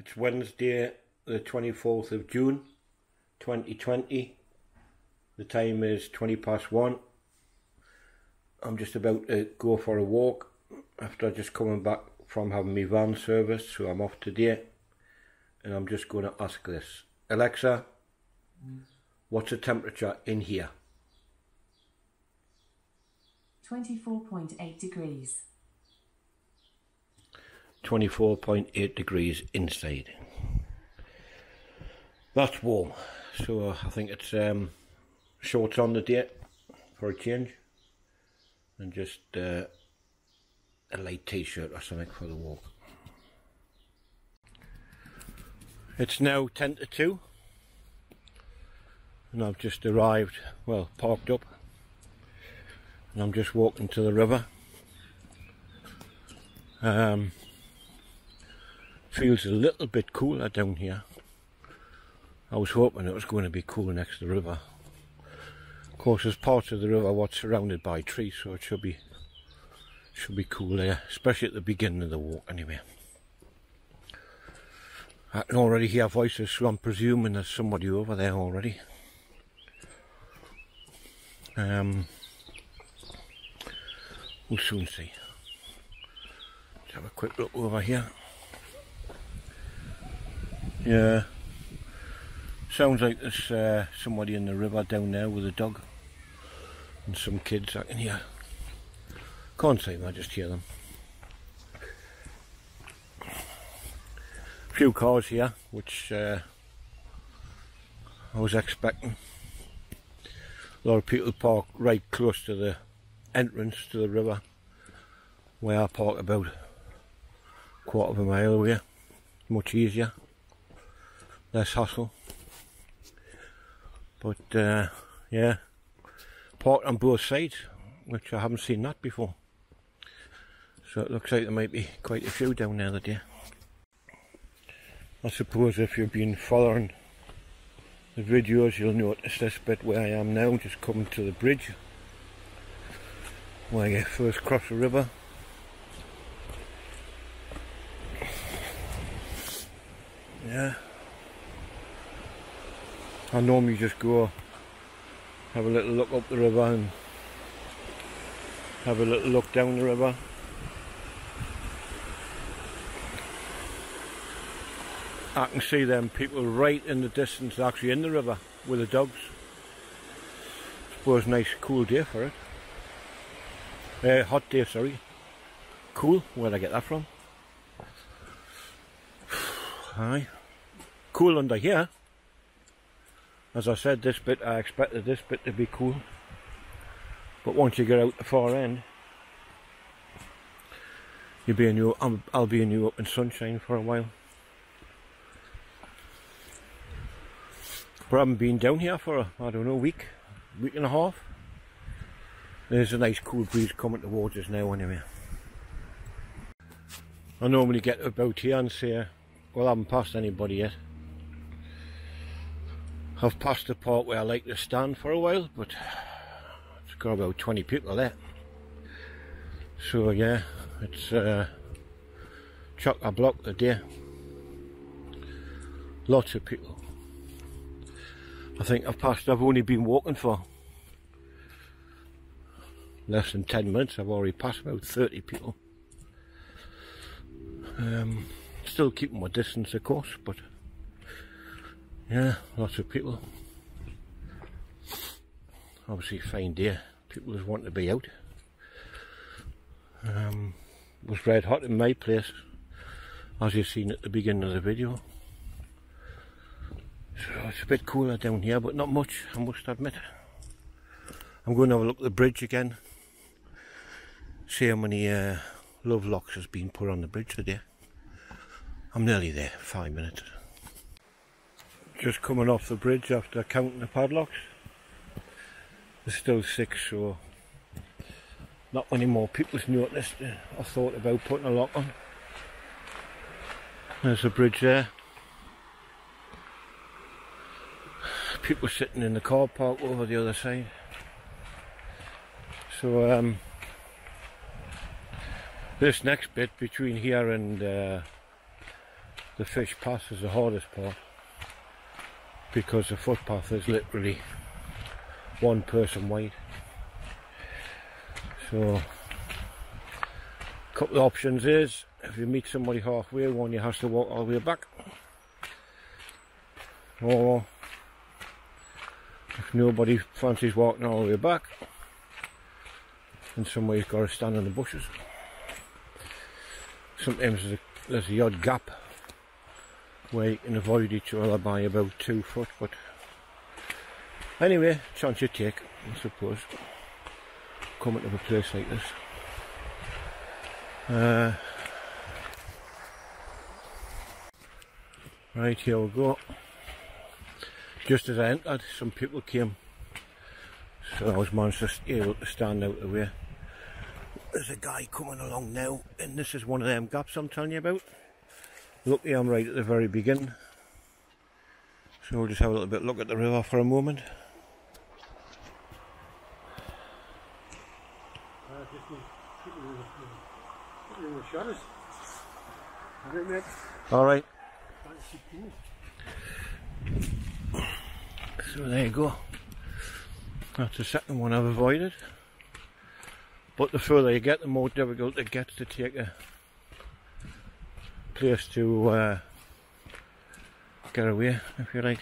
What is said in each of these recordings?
It's Wednesday the 24th of June 2020. The time is 1:20. I'm just about to go for a walk after just coming back from having my van serviced, so I'm off today. And I'm just going to ask this. Alexa, what's the temperature in here? 24.8 degrees. 24.8 degrees inside. That's warm. So I think it's shorts on the day for a change. And just a light t-shirt or something for the walk. It's now 10 to 2. And I've just arrived, well, parked up. And I'm just walking to the river. Feels a little bit cooler down here. I was hoping it was going to be cool next to the river. Of course, there's parts of the river what's surrounded by trees, so it should be cool there, especially at the beginning of the walk anyway. I can already hear voices, so I'm presuming there's somebody over there already. We'll soon see. Let's have a quick look over here. Yeah, sounds like there's somebody in the river down there with a dog and some kids I can hear. Can't see them, I just hear them. A few cars here, which I was expecting. A lot of people park right close to the entrance to the river, where I park about a quarter of a mile away. Much easier, less hassle. But yeah, parked on both sides, which I haven't seen that before. So it looks like there might be quite a few down there today. I suppose if you've been following the videos, you'll notice this bit where I am now, just coming to the bridge where you first cross the river. Yeah, I normally just go have a little look up the river and have a little look down the river. I can see them people right in the distance, actually in the river with the dogs. I suppose nice cool day for it. Hot day, sorry. Cool, where'd I get that from? Aye. Cool under here. As I said, this bit, I expected this bit to be cool. But once you get out the far end, I'll be in you up in sunshine for a while. But I haven't been down here for, I don't know, week and a half. There's a nice cool breeze coming towards us now anyway. I normally get about here and say, well, I haven't passed anybody yet. I've passed the part where I like to stand for a while, but it's got about 20 people there. So yeah, it's chock-a-block the day. Lots of people. I think I've only been walking for less than 10 minutes. I've already passed about 30 people. Still keeping my distance, of course, but yeah, lots of people. Obviously fine day, people just want to be out. It was red hot in my place, as you've seen at the beginning of the video. So it's a bit cooler down here, but not much, I must admit. I'm going to have a look at the bridge again, see how many love locks has been put on the bridge today. I'm nearly there, 5 minutes. Just coming off the bridge after counting the padlocks. There's still 6, so not many more people's noticed. I thought about putting a lock on. There's the bridge there. People sitting in the car park over the other side. So this next bit between here and the fish pass is the hardest part, because the footpath is literally one person wide. So a couple of options is, if you meet somebody halfway, one you have to walk all the way back, or if nobody fancies walking all the way back, then somebody's got to stand in the bushes. Sometimes there's the odd gap where you can avoid each other by about 2 foot, but anyway, chance you take, I suppose, coming to a place like this. Right, here we go. Just as I entered, some people came, so I was managed to able to stand out of the way. There's a guy coming along now, and this is one of them gaps I'm telling you about. Lucky I'm right at the very beginning, so we'll just have a little bit look at the river for a moment. All right. So there you go. That's the second one I've avoided. But the further you get, the more difficult it gets to take a place to get away, if you like.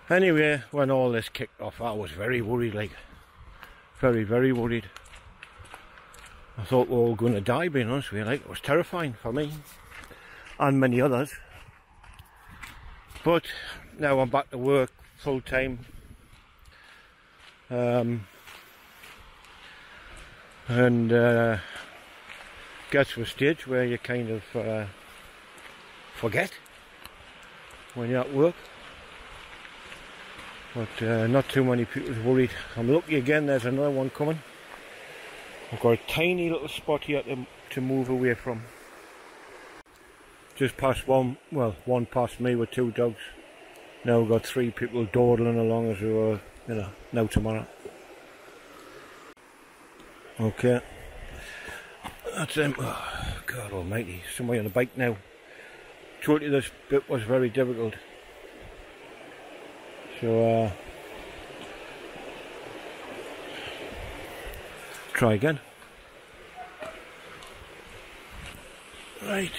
Anyway, when all this kicked off, I was very worried, like, very worried. I thought we were all going to die, being honest with you, like, it was terrifying for me and many others. But now I'm back to work full time, and gets to a stage where you kind of forget when you're at work. But not too many people's worried. I'm lucky again, there's another one coming. I've got a tiny little spot here to move away from. Just past one, well, one past me with 2 dogs. Now we've got 3 people dawdling along as we were, you know, now tomorrow. Okay. That's them. Oh, God almighty, somebody on a bike now. Told you this bit was very difficult. So, try again. Right,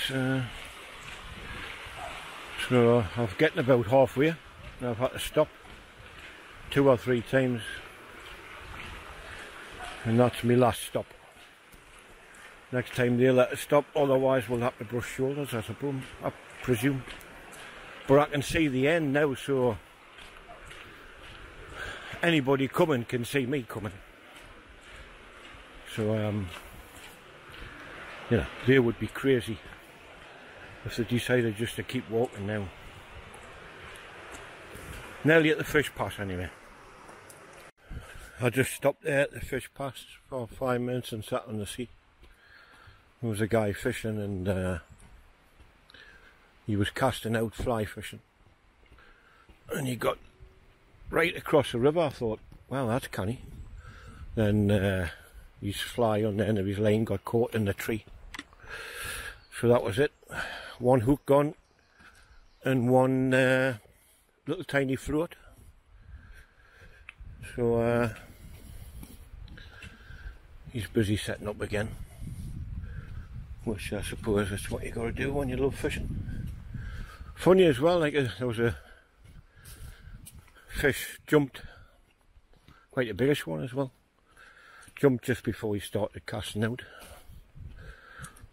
so I'm getting about halfway, and I've had to stop 2 or 3 times, and that's my last stop. Next time they'll let us stop, otherwise we'll have to brush shoulders, I presume. But I can see the end now, so anybody coming can see me coming. So you know, they would be crazy if they decided just to keep walking now. Nearly at the fish pass anyway. I just stopped there at the fish pass for 5 minutes and sat on the seat. There was a guy fishing, and he was casting out fly fishing, and he got right across the river. I thought, well, that's canny. Then his fly on the end of his line got caught in the tree. So that was it. 1 hook gone, and 1 little tiny float. So he's busy setting up again, which I suppose is what you got to do when you love fishing. Funny as well, like there was a fish jumped, quite a biggish one as well, jumped just before he started casting out,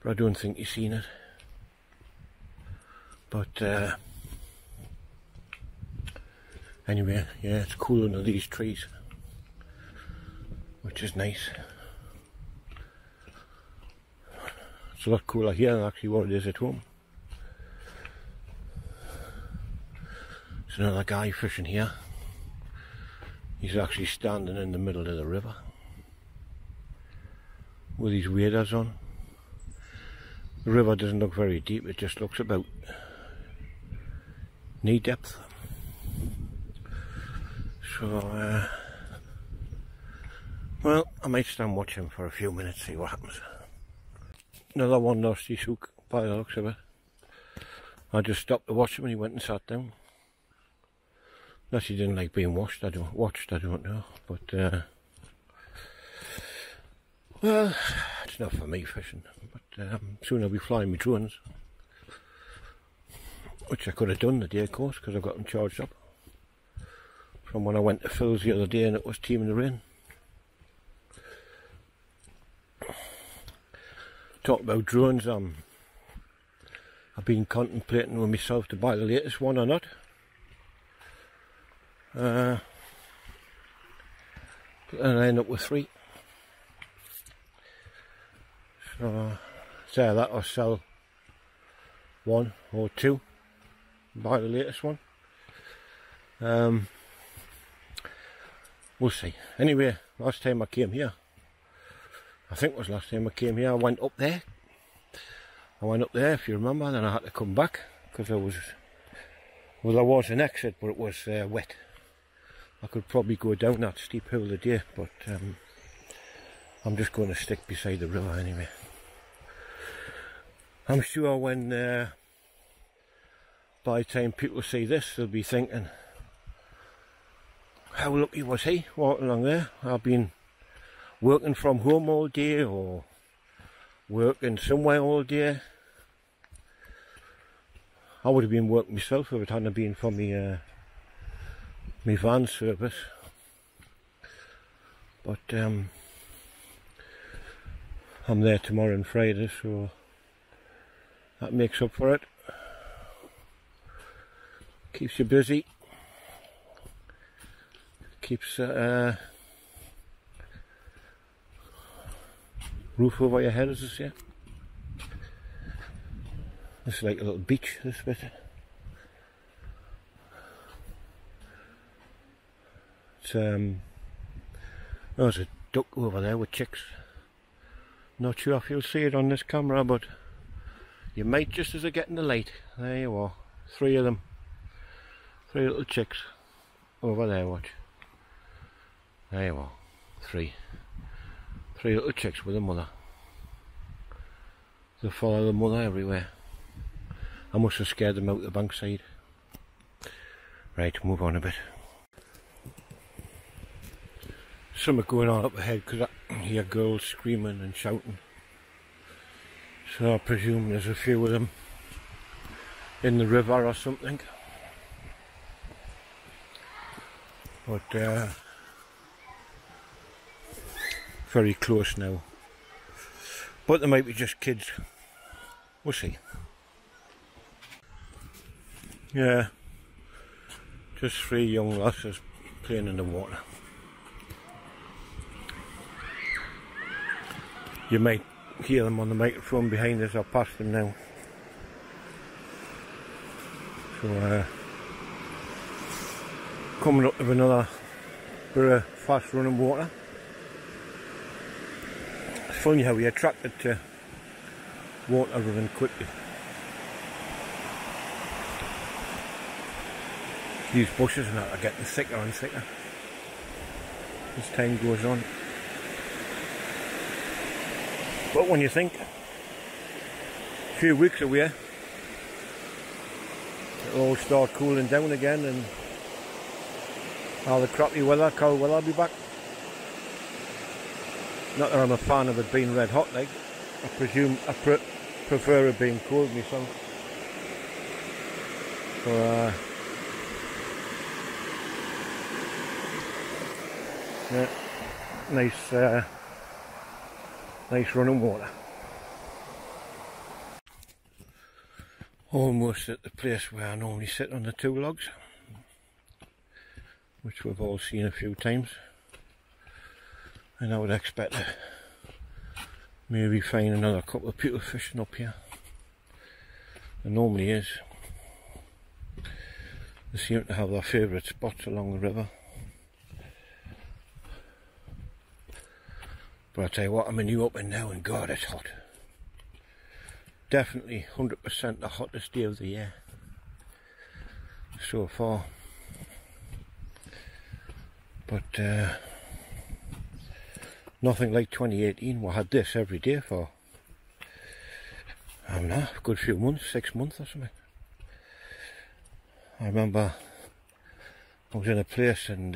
but I don't think he's seen it. But anyway, yeah, it's cool under these trees, which is nice. It's a lot cooler here than actually what it is at home. There's another guy fishing here. He's actually standing in the middle of the river with his waders on. The river doesn't look very deep, it just looks about knee depth. So, well, I might stand watching for a few minutes, see what happens. Another one lost his hook by the looks of it. I just stopped to watch him and he went and sat down. Unless he didn't like being watched, I don't know. But, well, it's not for me fishing. But soon I'll be flying my drones. Which I could have done the day course because I've got them charged up. From when I went to Phil's the other day and it was teeming the rain. Talk about drones, I've been contemplating with myself to buy the latest one or not. And I end up with 3. So say that or sell 1 or 2. Buy the latest one. We'll see. Anyway, last time I came here, I think it was last time I came here, I went up there. I went up there, if you remember, then I had to come back because there was an exit, but it was wet. I could probably go down that steep hill today, but I'm just going to stick beside the river anyway. I'm sure when by the time people see this, they'll be thinking, how lucky was he walking along there? I've been working from home all day or working somewhere all day. I would have been working myself if it hadn't been for me my van service. But I'm there tomorrow and Friday, so that makes up for it. Keeps you busy. Keeps roof over your head, as I say. It's like a little beach, this bit. It's there's a duck over there with chicks. Not sure if you'll see it on this camera, but you might just as I get in the light. There you are, 3 of them. 3 little chicks over there, watch. There you are, 3 little chicks with a mother. They follow the mother everywhere. I must have scared them out the bankside. Right, move on a bit. Something going on up ahead because I hear girls screaming and shouting. So I presume there's a few of them in the river or something. But very close now. But they might be just kids. We'll see. Yeah, just 3 young lasses playing in the water. You might hear them on the microphone behind us. I'll pass them now. So coming up with another bit of fast running water. It's funny how you're attracted to water running quickly. These bushes and that are getting thicker and thicker as time goes on. But when you think a few weeks away it'll all start cooling down again and all the crappy weather, cold weather will be back. Not that I'm a fan of it being red hot, like. I presume I prefer it being cold myself. So yeah, nice running water. Almost at the place where I normally sit on the 2 logs, which we've all seen a few times, and I would expect to maybe find another couple of people fishing up here. There normally is. They seem to have their favourite spots along the river. But I tell you what, I'm in Europe now and God, it's hot. Definitely 100% the hottest day of the year so far. But nothing like 2018. We had this every day for, I don't know, a good few months, 6 months or something. I remember I was in a place and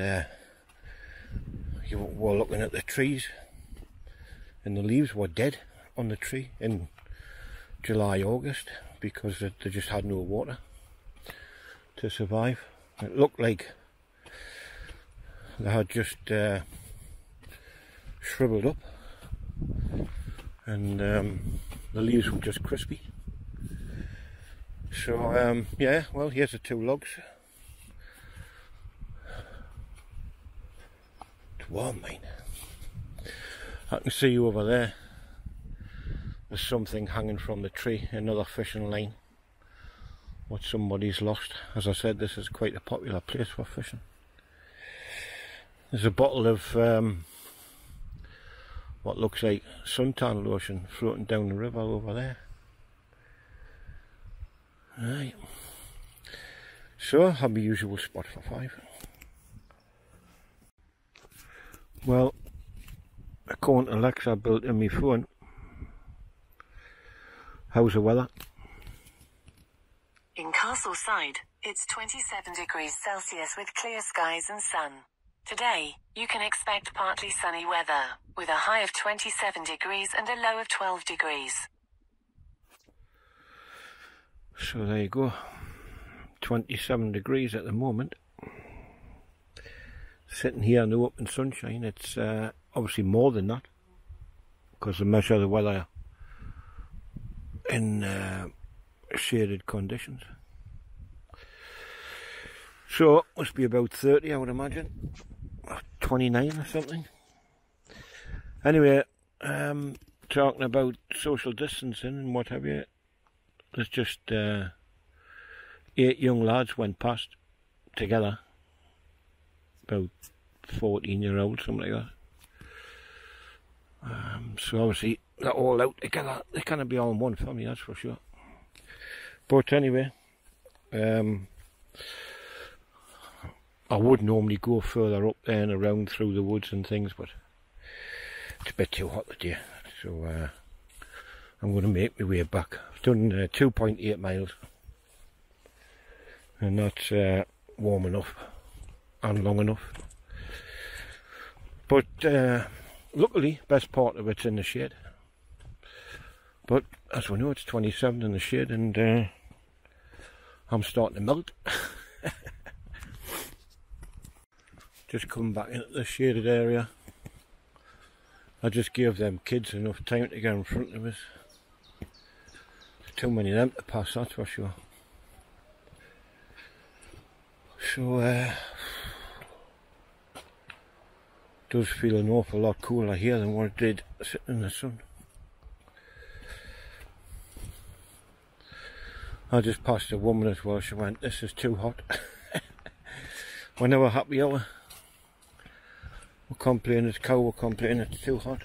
you were looking at the trees and the leaves were dead on the tree in July, August, because they just had no water to survive. It looked like they had just shriveled up, and the leaves were just crispy. So yeah, well, here's the 2 logs. It's warm, mate. I can see you over there. There's something hanging from the tree, another fishing line, what somebody's lost. As I said, this is quite a popular place for fishing. There's a bottle of what looks like suntan lotion floating down the river over there. Right, so I have my usual spot for 5. Well, according to Alexa built in my phone, how's the weather? In Castleside, it's 27 degrees Celsius with clear skies and sun. Today, you can expect partly sunny weather, with a high of 27 degrees and a low of 12 degrees. So there you go, 27 degrees at the moment. Sitting here in the open sunshine, it's obviously more than that, because they measure the weather in shaded conditions. So it must be about 30, I would imagine, or 29 or something. Anyway, talking about social distancing and what have you, there's just 8 young lads went past together, about 14-year-olds, something like that. So obviously they're all out together. They can't be all in one family, that's for sure. But anyway, I would normally go further up there and around through the woods and things, but it's a bit too hot today, so I'm going to make my way back. I've done 2.8 miles, and that's warm enough and long enough. But luckily, best part of it's in the shade. But as we know, it's 27 in the shade, and I'm starting to melt. Just come back into the shaded area. I just gave them kids enough time to get in front of us. There's too many of them to pass, that's for sure. So does feel an awful lot cooler here than what it did sitting in the sun. I just passed a woman as well. She went, "This is too hot." We're never happy, are we? We're complaining it's cold, we're complaining it's too hot.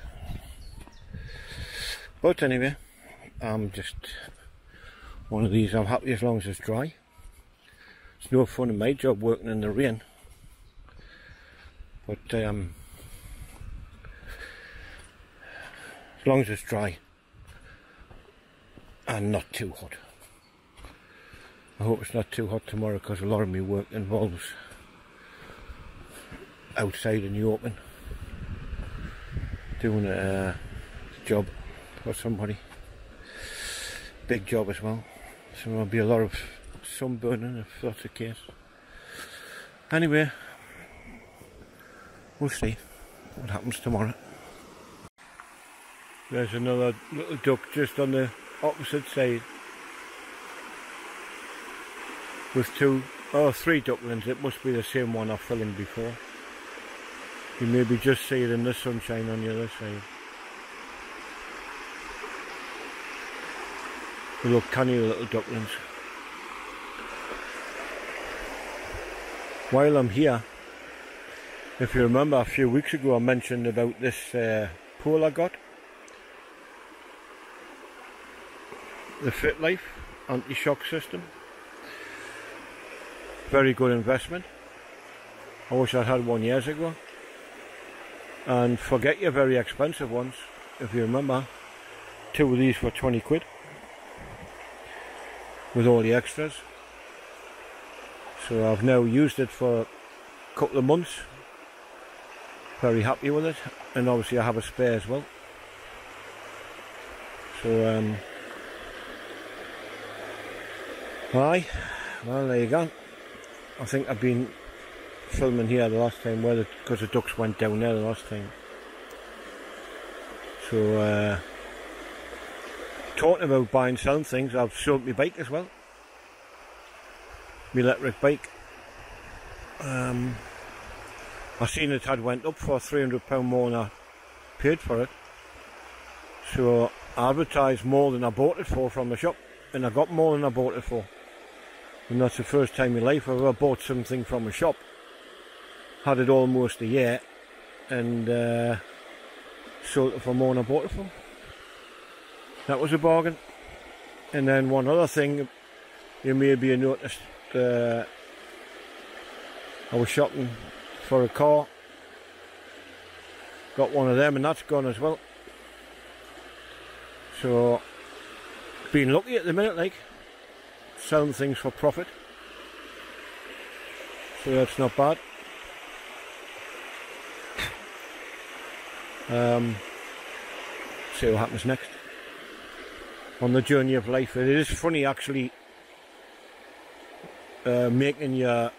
But anyway, I'm just one of these. I'm happy as long as it's dry. It's no fun in my job working in the rain. But as long as it's dry and not too hot. I hope it's not too hot tomorrow, because a lot of my work involves outside in the open, doing a job for somebody, big job as well, so there'll be a lot of sunburning if that's the case. Anyway, we'll see what happens tomorrow. There's another little duck just on the opposite side with 2 or 3 ducklings. It must be the same one I filmed before. You maybe just see it in the sunshine on the other side. They look canny little ducklings. While I'm here, if you remember a few weeks ago I mentioned about this pole I got. The Fit Life anti-shock system. Very good investment. I wish I'd had one years ago. And forget your very expensive ones. If you remember, 2 of these for 20 quid with all the extras. So I've now used it for a couple of months. Very happy with it, and obviously I have a spare as well. So aye, well there you go. I think I've been filming here the last time because the ducks went down there the last time. So talking about buying and selling things, I've sold my bike as well, my electric bike. I seen it had went up for £300 more than I paid for it, so I advertised more than I bought it for from the shop, and I got more than I bought it for. And that's the first time in life I've ever bought something from a shop, had it almost a year, and sold it for more than I bought it for. That was a bargain. And then one other thing you maybe have noticed, I was shopping for a car, got one of them, and that's gone as well. So being lucky at the minute, like selling things for profit, so that's not bad. See what happens next on the journey of life. It is funny actually, making a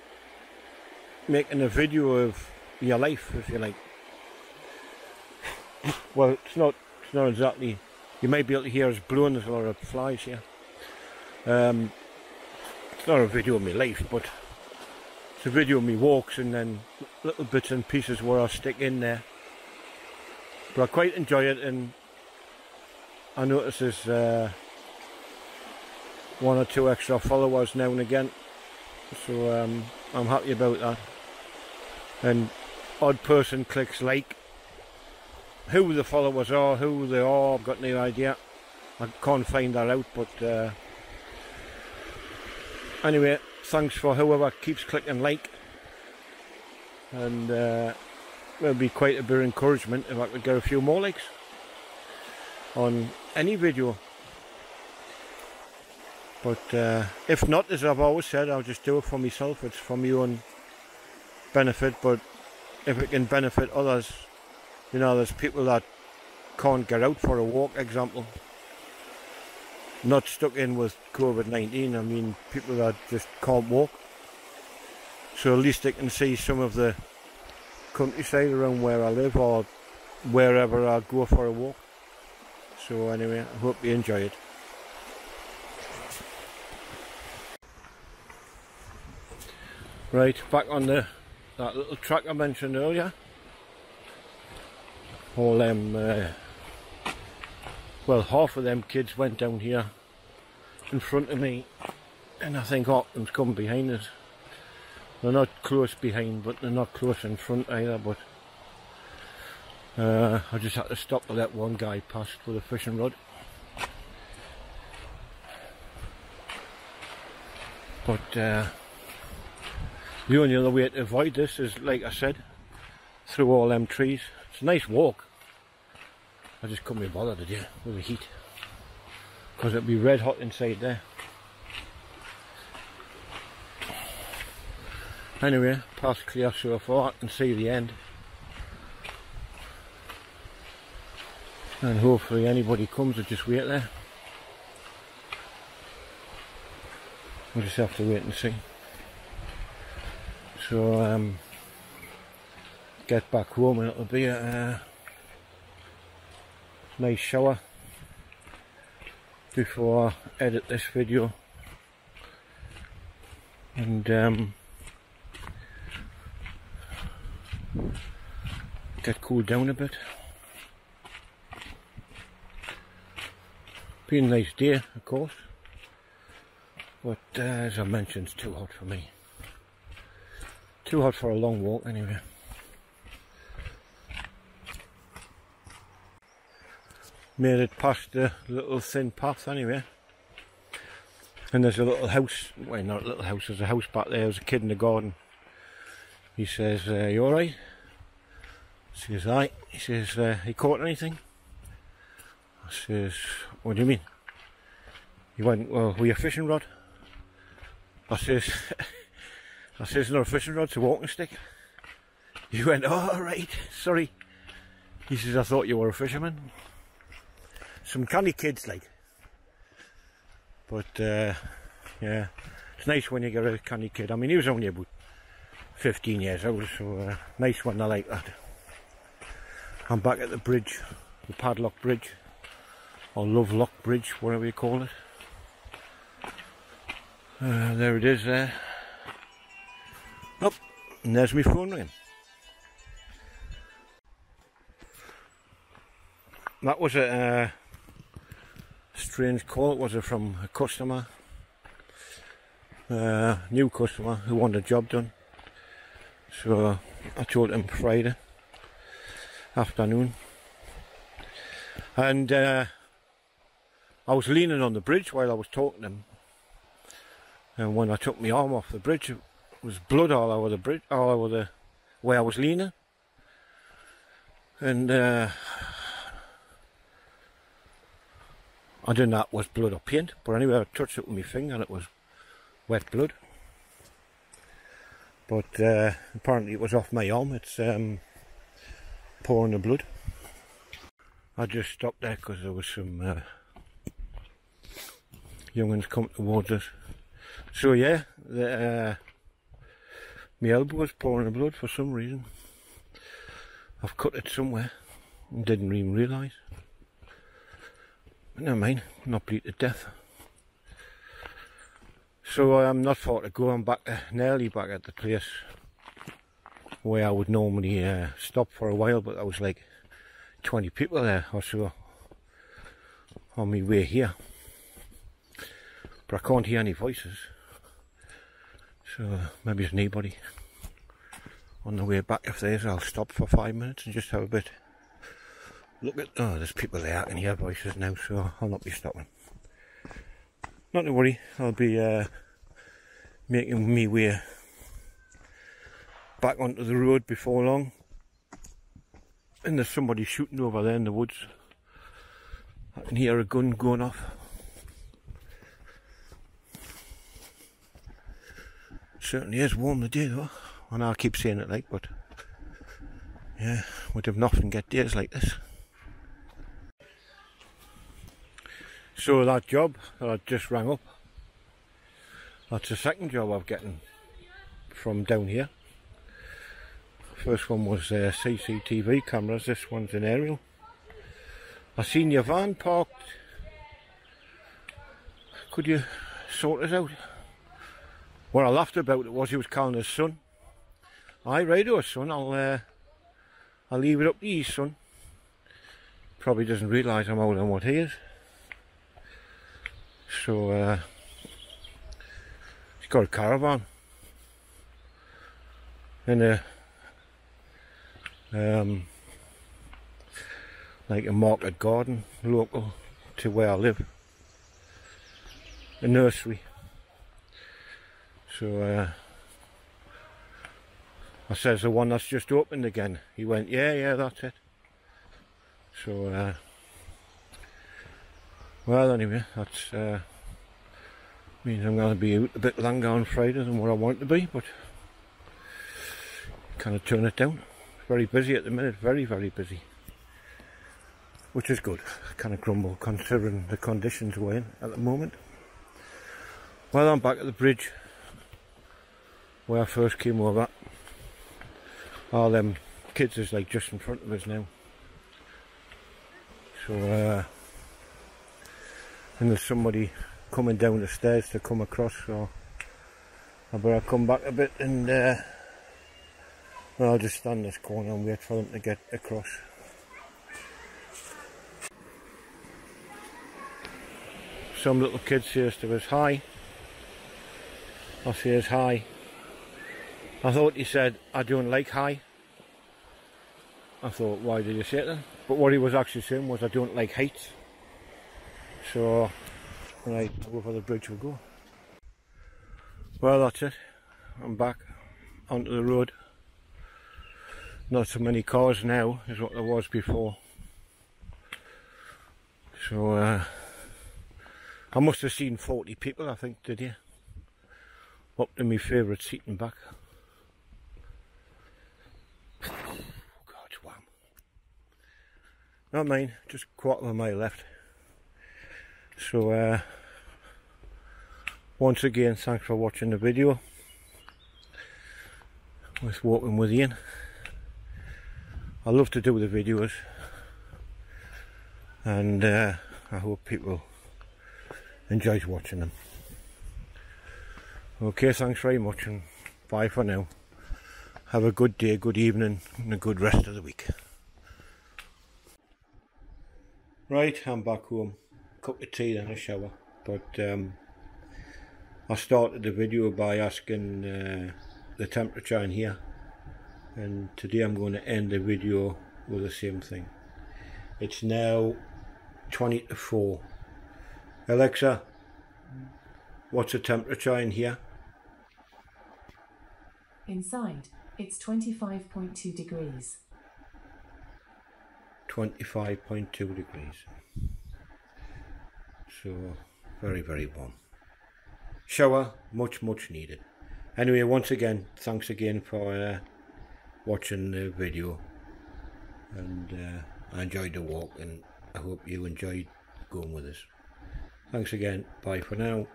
video of your life, if you like. Well, it's not exactly. You might be able to hear us blowing. There's a lot of flies here. It's not a video of my life, but it's a video of me walks, and then little bits and pieces where I stick in there. But I quite enjoy it, and I notice there's 1 or 2 extra followers now and again, so I'm happy about that. And odd person clicks like. Who the followers are, who they are, I've got no idea. I can't find that out, but anyway, thanks for whoever keeps clicking like, and it'll be quite a bit of encouragement if I could get a few more likes on any video. But if not, as I've always said, I'll just do it for myself. It's for my own benefit, but if it can benefit others, you know, there's people that can't get out for a walk, example, not stuck in with COVID-19, I mean people that just can't walk, so at least they can see some of the countryside around where I live, or wherever I go for a walk. So anyway, I hope you enjoy it. Right, back on that little track I mentioned earlier. All them, well, half of them kids went down here in front of me, and I think half of them's come behind us. They're not close behind, but they're not close in front either. But I just had to stop to let one guy pass with a fishing rod. But the only other way to avoid this is, like I said, through all them trees. It's a nice walk. I just couldn't be bothered today with the heat, because it'd be red hot inside there. Anyway, path clear so far, I can see the end, and hopefully anybody comes, I just wait there. We'll just have to wait and see. So get back home, and it'll be a nice shower before I edit this video, and get cooled down a bit. Been a nice day, of course, but as I mentioned, it's too hot for me. Too hot for a long walk anyway. Made it past the little thin path anyway, and there's a little house, well not a little house, there's a house back there. There's a kid in the garden. He says, you alright? I says, aye. He says, you caught anything? I says, what do you mean? He went, well, with your fishing rod? I says, I says, it's not a fishing rod, it's a walking stick. He went, oh right, sorry. He says, I thought you were a fisherman. Some canny kids like. But yeah, it's nice when you get a canny kid. I mean, he was only about 15 years old, so nice when I like that. I'm back at the bridge, the Padlock Bridge, or Lovelock Bridge, whatever you call it. There it is there. Oh, and there's my phone ringing. That was a strange call. It was from a customer, new customer who wanted a job done. So I told him Friday afternoon, and I was leaning on the bridge while I was talking to him, and when I took my arm off the bridge, it was blood all over the bridge, all over the where I was leaning, and I didn't know it was blood or paint, but anyway I touched it with my finger and it was wet blood. But apparently it was off my arm, it's pouring the blood. I just stopped there because there was some young ones coming towards us. So yeah, my elbow was pouring the blood for some reason. I've cut it somewhere and didn't even realise. But never mind, not bleed to death. So I'm not far to go. I'm back, nearly back at the place where I would normally stop for a while, but there was like 20 people there or so on my way here. But I can't hear any voices, so maybe there's nobody. On the way back, if there is, I'll stop for 5 minutes and just have a bit look at. Oh, there's people there. I can hear voices now, so I'll not be stopping. Not to worry, I'll be making me way back onto the road before long. And there's somebody shooting over there in the woods. I can hear a gun going off. Certainly is warm the day though. I know I keep saying it like, but yeah, we'd have nothing get days like this. So that job that I just rang up, that's the second job I've getting from down here. First one was CCTV cameras, this one's an aerial. I seen your van parked. Could you sort us out? What I laughed about it was he was calling his son. Aye, righto son, I'll leave it up to you son. Probably doesn't realise I'm older than what he is. So he's got a caravan in a like a market garden local to where I live, a nursery. So I says, the one that's just opened again. He went, yeah, that's it. So well anyway, that's means I'm going to be out a bit longer on Friday than what I want to be, but kind of turn it down. Very busy at the minute, very busy, which is good. Kind of grumble considering the conditions we're in at the moment. Well, I'm back at the bridge where I first came over. All them kids is like just in front of us now. So and there's somebody coming down the stairs to come across, so I better come back a bit and well, I'll just stand this corner and wait for them to get across. Some little kid says to us, hi. I says, hi. I thought he said, I don't like hi. I thought, why did you say that? But what he was actually saying was, I don't like heights. So, right, over the bridge we go. Well, that's it. I'm back onto the road. Not so many cars now as what there was before. So, I must have seen 40 people, I think, today. up to my favourite seat and back. Oh God, it's warm. Not mine, just a quarter of a mile left. So once again, thanks for watching the video with Walking with Ian. I love to do the videos, and I hope people enjoy watching them. Okay, thanks very much, and bye for now. Have a good day, good evening, and a good rest of the week. Right, I'm back home. Cup of tea and a shower. But I started the video by asking the temperature in here, and today I'm going to end the video with the same thing. It's now 20 to 4. Alexa, what's the temperature in here? Inside, it's 25.2 degrees. 25.2 degrees. So, very, very warm. Shower, much needed. Anyway, once again, thanks again for watching the video. And I enjoyed the walk, and I hope you enjoyed going with us. Thanks again. Bye for now.